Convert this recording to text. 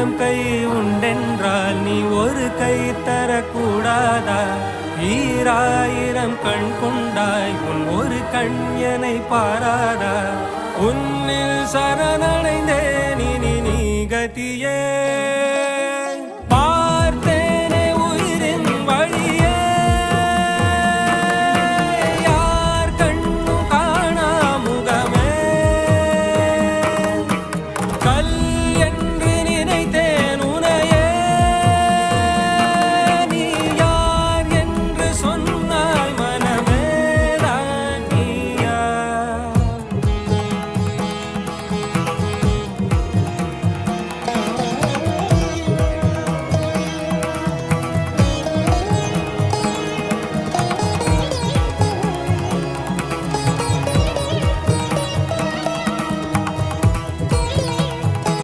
ஆயிரம் கை உண்டென்றால் நீ ஒரு கை தரக்கூடாதா? ஈராயிரம் கண் கொண்டாய் உன் ஒரு கண் என்னை பாராதா? உன்னில் சரணடைந்தேன் இனி நீ கதியே. பார்த்தேனே உயிரின் வழியே, யார் கண்ணும் காணா முகமே. கல்